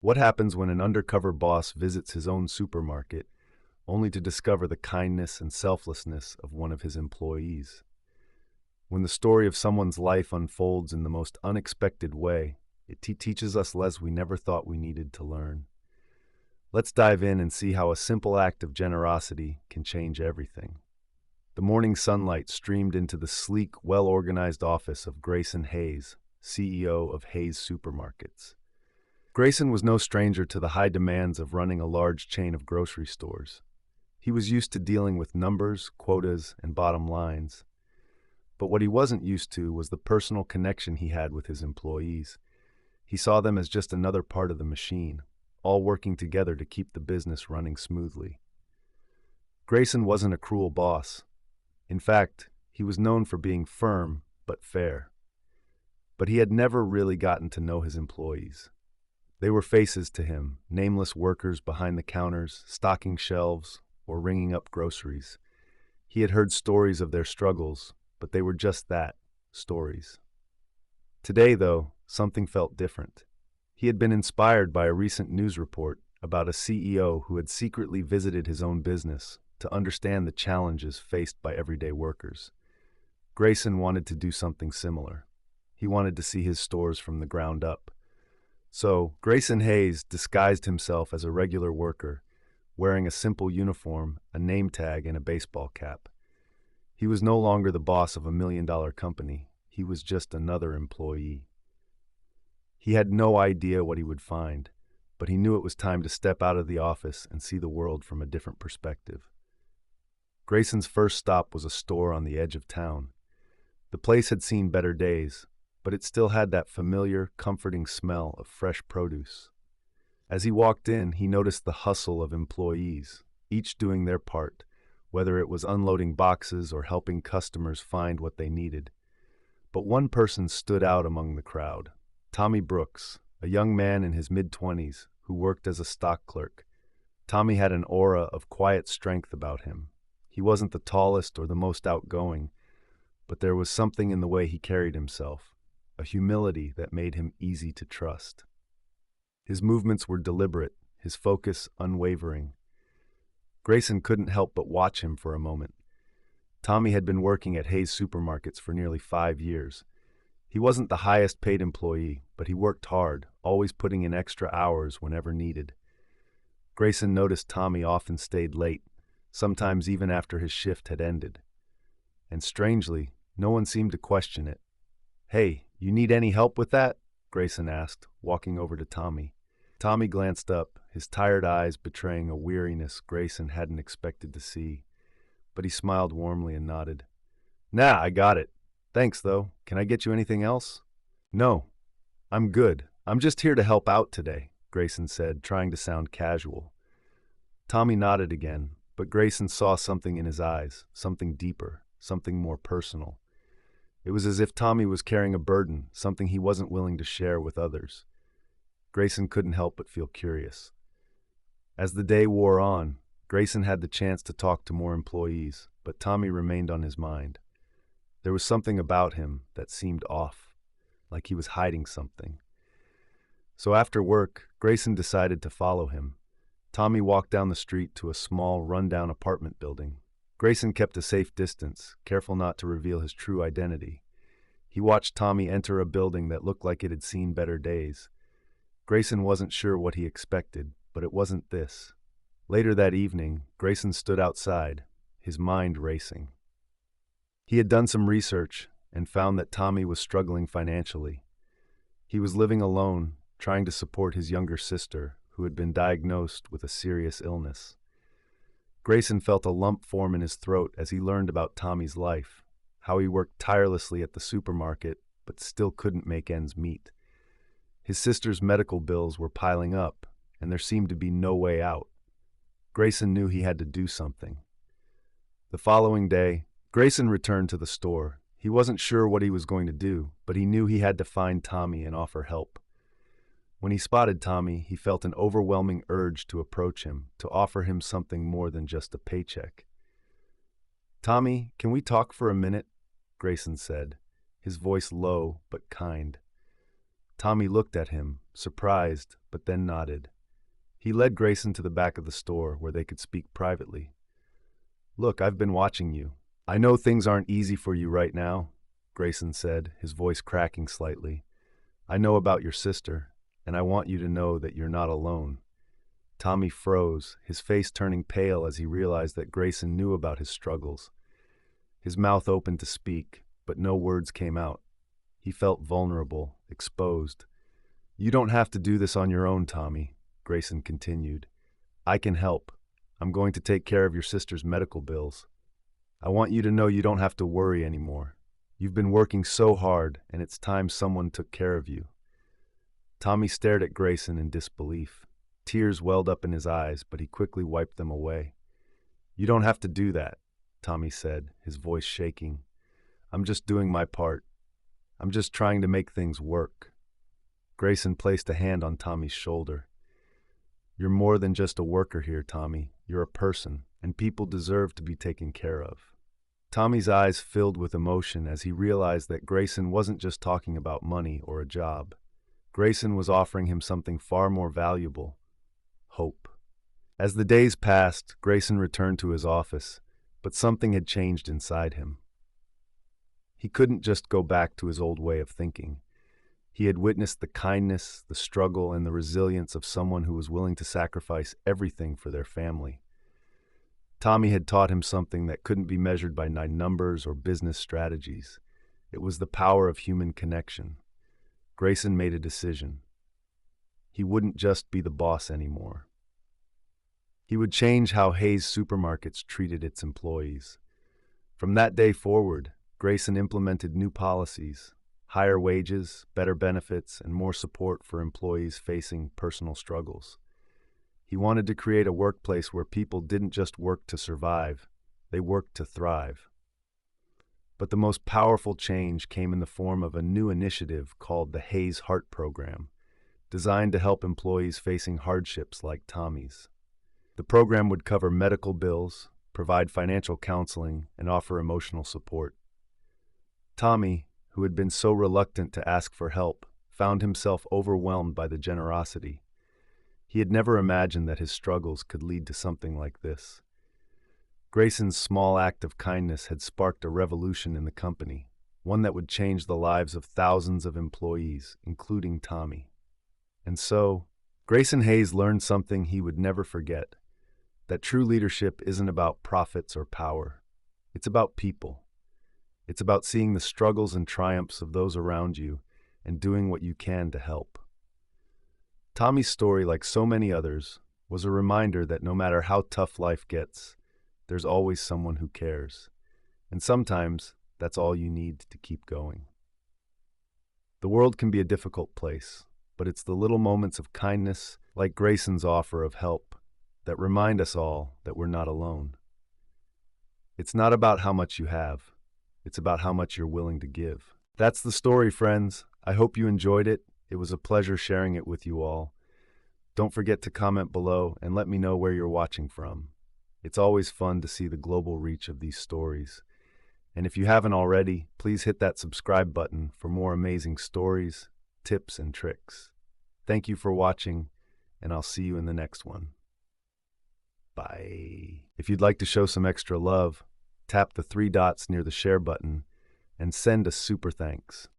What happens when an undercover boss visits his own supermarket, only to discover the kindness and selflessness of one of his employees? When the story of someone's life unfolds in the most unexpected way, it teaches us lessons we never thought we needed to learn. Let's dive in and see how a simple act of generosity can change everything. The morning sunlight streamed into the sleek, well-organized office of Grayson Hayes, CEO of Hayes Supermarkets. Grayson was no stranger to the high demands of running a large chain of grocery stores. He was used to dealing with numbers, quotas, and bottom lines. But what he wasn't used to was the personal connection he had with his employees. He saw them as just another part of the machine, all working together to keep the business running smoothly. Grayson wasn't a cruel boss. In fact, he was known for being firm but fair. But he had never really gotten to know his employees. They were faces to him, nameless workers behind the counters, stocking shelves, or ringing up groceries. He had heard stories of their struggles, but they were just that, stories. Today, though, something felt different. He had been inspired by a recent news report about a CEO who had secretly visited his own business to understand the challenges faced by everyday workers. Grayson wanted to do something similar. He wanted to see his stores from the ground up. So, Grayson Hayes disguised himself as a regular worker, wearing a simple uniform, a name tag, and a baseball cap. He was no longer the boss of $1 million company. He was just another employee. He had no idea what he would find, but he knew it was time to step out of the office and see the world from a different perspective. Grayson's first stop was a store on the edge of town. The place had seen better days, but it still had that familiar, comforting smell of fresh produce. As he walked in, he noticed the hustle of employees, each doing their part, whether it was unloading boxes or helping customers find what they needed. But one person stood out among the crowd: Tommy Brooks, a young man in his mid-20s who worked as a stock clerk. Tommy had an aura of quiet strength about him. He wasn't the tallest or the most outgoing, but there was something in the way he carried himself, a humility that made him easy to trust. His movements were deliberate, his focus unwavering. Grayson couldn't help but watch him for a moment. Tommy had been working at Hayes Supermarkets for nearly 5 years. He wasn't the highest paid employee, but he worked hard, always putting in extra hours whenever needed. Grayson noticed Tommy often stayed late, sometimes even after his shift had ended. And strangely, no one seemed to question it. "Hey, you need any help with that?" Grayson asked, walking over to Tommy. Tommy glanced up, his tired eyes betraying a weariness Grayson hadn't expected to see, but he smiled warmly and nodded. "Nah, I got it. Thanks, though. Can I get you anything else?" "No, I'm good. I'm just here to help out today," Grayson said, trying to sound casual. Tommy nodded again, but Grayson saw something in his eyes, something deeper, something more personal. It was as if Tommy was carrying a burden, something he wasn't willing to share with others. Grayson couldn't help but feel curious. As the day wore on, Grayson had the chance to talk to more employees, but Tommy remained on his mind. There was something about him that seemed off, like he was hiding something. So after work, Grayson decided to follow him. Tommy walked down the street to a small, run-down apartment building. Grayson kept a safe distance, careful not to reveal his true identity. He watched Tommy enter a building that looked like it had seen better days. Grayson wasn't sure what he expected, but it wasn't this. Later that evening, Grayson stood outside, his mind racing. He had done some research and found that Tommy was struggling financially. He was living alone, trying to support his younger sister, who had been diagnosed with a serious illness. Grayson felt a lump form in his throat as he learned about Tommy's life, how he worked tirelessly at the supermarket but still couldn't make ends meet. His sister's medical bills were piling up, and there seemed to be no way out. Grayson knew he had to do something. The following day, Grayson returned to the store. He wasn't sure what he was going to do, but he knew he had to find Tommy and offer help. When he spotted Tommy, he felt an overwhelming urge to approach him, to offer him something more than just a paycheck. "Tommy, can we talk for a minute?" Grayson said, his voice low but kind. Tommy looked at him, surprised, but then nodded. He led Grayson to the back of the store where they could speak privately. "Look, I've been watching you. I know things aren't easy for you right now," Grayson said, his voice cracking slightly. "I know about your sister, and I want you to know that you're not alone." Tommy froze, his face turning pale as he realized that Grayson knew about his struggles. His mouth opened to speak, but no words came out. He felt vulnerable, exposed. "You don't have to do this on your own, Tommy," Grayson continued. "I can help. I'm going to take care of your sister's medical bills. I want you to know you don't have to worry anymore. You've been working so hard, and it's time someone took care of you." Tommy stared at Grayson in disbelief. Tears welled up in his eyes, but he quickly wiped them away. "You don't have to do that," Tommy said, his voice shaking. "I'm just doing my part. I'm just trying to make things work." Grayson placed a hand on Tommy's shoulder. "You're more than just a worker here, Tommy. You're a person, and people deserve to be taken care of." Tommy's eyes filled with emotion as he realized that Grayson wasn't just talking about money or a job. Grayson was offering him something far more valuable: hope. As the days passed, Grayson returned to his office, but something had changed inside him. He couldn't just go back to his old way of thinking. He had witnessed the kindness, the struggle, and the resilience of someone who was willing to sacrifice everything for their family. Tommy had taught him something that couldn't be measured by numbers or business strategies. It was the power of human connection. Grayson made a decision. He wouldn't just be the boss anymore. He would change how Hayes Supermarkets treated its employees. From that day forward, Grayson implemented new policies: higher wages, better benefits, and more support for employees facing personal struggles. He wanted to create a workplace where people didn't just work to survive, they worked to thrive. But the most powerful change came in the form of a new initiative called the Hayes Heart Program, designed to help employees facing hardships like Tommy's. The program would cover medical bills, provide financial counseling, and offer emotional support. Tommy, who had been so reluctant to ask for help, found himself overwhelmed by the generosity. He had never imagined that his struggles could lead to something like this. Grayson's small act of kindness had sparked a revolution in the company, one that would change the lives of thousands of employees, including Tommy. And so, Grayson Hayes learned something he would never forget: that true leadership isn't about profits or power. It's about people. It's about seeing the struggles and triumphs of those around you and doing what you can to help. Tommy's story, like so many others, was a reminder that no matter how tough life gets, there's always someone who cares. And sometimes that's all you need to keep going. The world can be a difficult place, but it's the little moments of kindness, like Grayson's offer of help, that remind us all that we're not alone. It's not about how much you have. It's about how much you're willing to give. That's the story, friends. I hope you enjoyed it. It was a pleasure sharing it with you all. Don't forget to comment below and let me know where you're watching from. It's always fun to see the global reach of these stories. And if you haven't already, please hit that subscribe button for more amazing stories, tips, and tricks. Thank you for watching, and I'll see you in the next one. Bye. If you'd like to show some extra love, tap the 3 dots near the share button and send a super thanks.